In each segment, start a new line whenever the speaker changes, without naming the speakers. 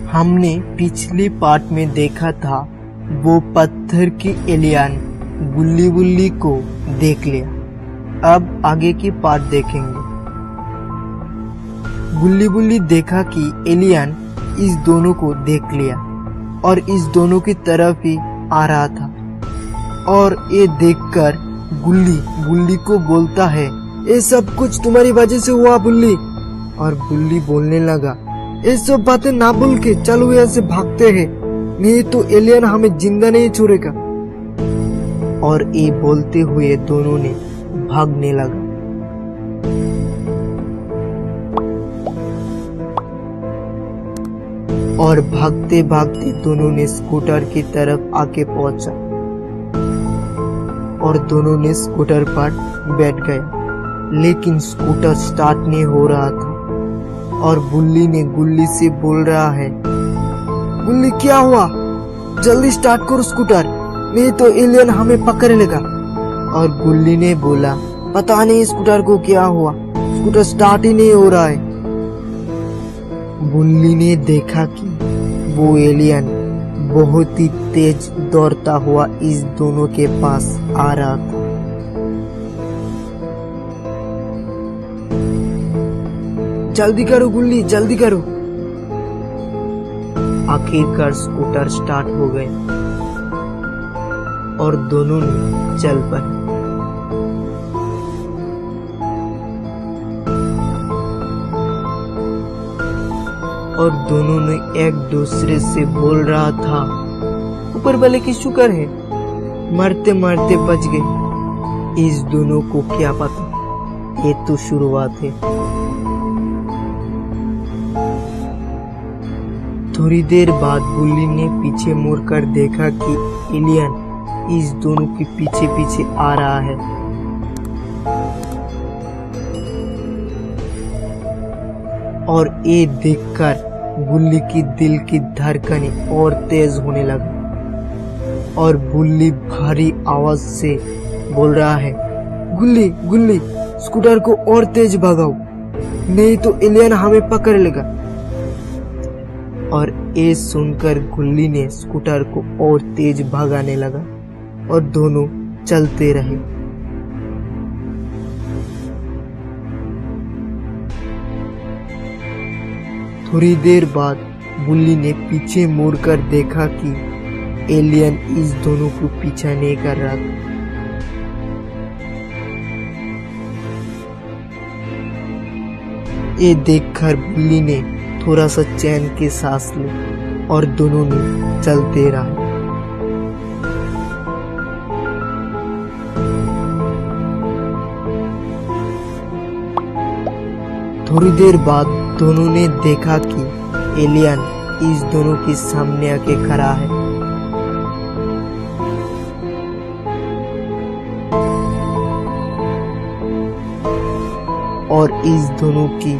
हमने पिछले पार्ट में देखा था वो पत्थर की एलियन गुल्ली बुल्ली को देख लिया। अब आगे की पार्ट देखेंगे। गुल्ली बुल्ली देखा कि एलियन इस दोनों को देख लिया और इस दोनों की तरफ ही आ रहा था और ये देखकर गुल्ली बुल्ली को बोलता है, ये सब कुछ तुम्हारी वजह से हुआ बुल्ली। और बुल्ली बोलने लगा, ये सब बातें ना बोल के चलो यहाँ से भागते हैं, नहीं तो एलियन हमें जिंदा नहीं छोड़ेगा। और ये बोलते हुए दोनों ने भागने लगा। और भागते भागते दोनों ने स्कूटर की तरफ आके पहुंचा और दोनों ने स्कूटर पर बैठ गए, लेकिन स्कूटर स्टार्ट नहीं हो रहा था। और बुल्ली ने गुल्ली से बोल रहा है, गुल्ली क्या हुआ, जल्दी स्टार्ट करो स्कूटर, नहीं तो एलियन हमें पकड़ लेगा। और गुल्ली ने बोला, पता नहीं स्कूटर को क्या हुआ, स्कूटर स्टार्ट ही नहीं हो रहा है। बुल्ली ने देखा कि वो एलियन बहुत ही तेज दौड़ता हुआ इस दोनों के पास आ रहा था। जल्दी करो गुल्ली, जल्दी करो। आखिरकार स्कूटर स्टार्ट हो गए और दोनों ने चल पड़े। और दोनों ने एक दूसरे से बोल रहा था, ऊपर वाले की शुक्र है मरते मरते बच गए। इस दोनों को क्या पता, ये तो शुरुआत है। थोड़ी देर बाद बुल्ली ने पीछे मुड़कर देखा कि एलियन इस दोनों के पीछे पीछे आ रहा है। और ये देखकर बुल्ली की दिल की धड़कनें और तेज होने लगी और बुल्ली भारी आवाज से बोल रहा है, गुल्ली गुल्ली स्कूटर को और तेज भगाओ, नहीं तो एलियन हमें पकड़ लेगा। और ये सुनकर गुल्ली ने स्कूटर को और तेज भगाने लगा और दोनों चलते रहे। थोड़ी देर बाद बुल्ली ने पीछे मुड़कर देखा कि एलियन इस दोनों को पीछा नहीं कर रहा था। ये देखकर बुल्ली ने थोड़ा सा चैन के सांस ली और दोनों ने चलते रहे। थोड़ी देर बाद दोनों ने देखा कि एलियन इस दोनों के सामने आके खड़ा है। और इस दोनों की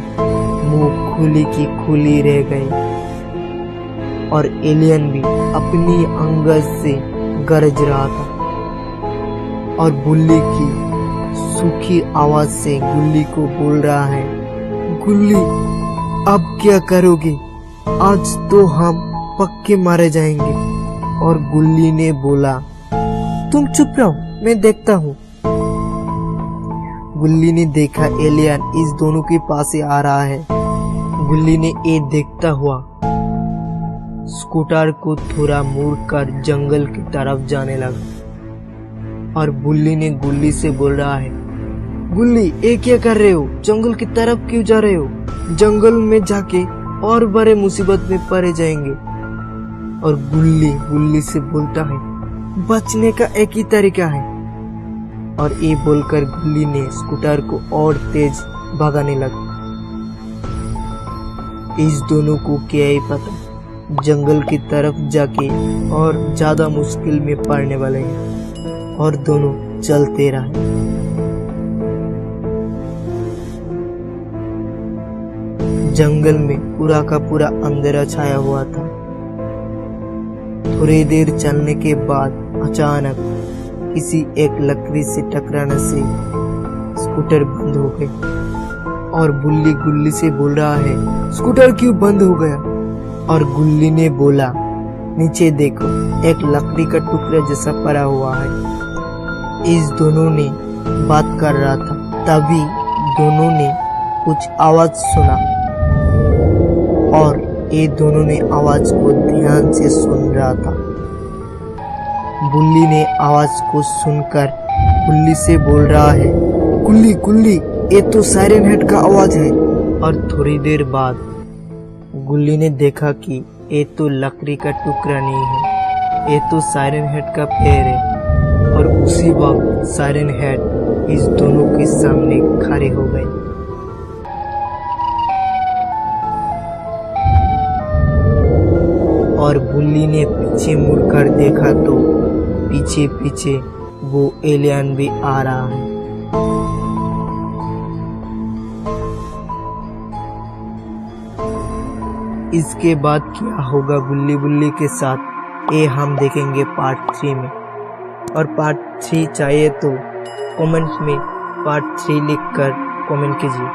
मुंह खुली की खुली रह गई और एलियन भी अपनी अंगज से गरज रहा था। और बुल्ली की सूखी आवाज से गुल्ली को बोल रहा है, गुल्ली अब क्या करोगे, आज तो हम पक्के मारे जाएंगे। और गुल्ली ने बोला, तुम चुप रहो, मैं देखता हूँ। गुल्ली ने देखा एलियन इस दोनों के पास से आ रहा है। गुल्ली ने ये देखता हुआ स्कूटर को थोड़ा मुड़कर जंगल की तरफ जाने लगा। और बुल्ली ने गुल्ली से बोल रहा है, गुल्ली ये क्या कर रहे हो, जंगल की तरफ क्यों जा रहे हो, जंगल में जाके और बड़े मुसीबत में पड़े जाएंगे। और गुल्ली से बोलता है, बचने का एक ही तरीका है। और ये बोलकर गुल्ली ने स्कूटर को और तेज भगाने लगा। इस दोनों को क्या ही पता, जंगल की तरफ जाके और ज्यादा मुश्किल में पड़ने वाले हैं। और दोनों चलते रहे। जंगल में पूरा का पूरा अंधेरा छाया हुआ था। थोड़ी देर चलने के बाद अचानक किसी एक लकड़ी से टकराने से स्कूटर बंद हो गई। और बुल्ली गुल्ली से बोल रहा है, स्कूटर क्यों बंद हो गया? और गुल्ली ने बोला, नीचे देखो, एक लकड़ी का टुकड़ा जैसा पड़ा हुआ है। इस दोनों ने बात कर रहा था, तभी दोनों ने कुछ आवाज सुना और ये दोनों ने आवाज को ध्यान से सुन रहा था। गुल्ली ने आवाज को सुनकर गुल्ली से बोल रहा है, गुल्ली गुल्ली, ये तो सायरन हेड का आवाज है। और थोड़ी देर बाद गुल्ली ने देखा कि ये तो लकड़ी का टुकड़ा नहीं है, ये तो सायरन हेड का पैर है। और उसी वक्त सायरन हेड इस दोनों के सामने खड़े हो गए। और गुल्ली ने पीछे मुड़कर देखा तो पीछे पीछे वो एलियन भी आ रहा है। इसके बाद क्या होगा गुल्ली बुल्ली के साथ, ये हम देखेंगे पार्ट 3 में। और पार्ट 3 चाहिए तो कमेंट में पार्ट 3 लिखकर कमेंट कीजिए।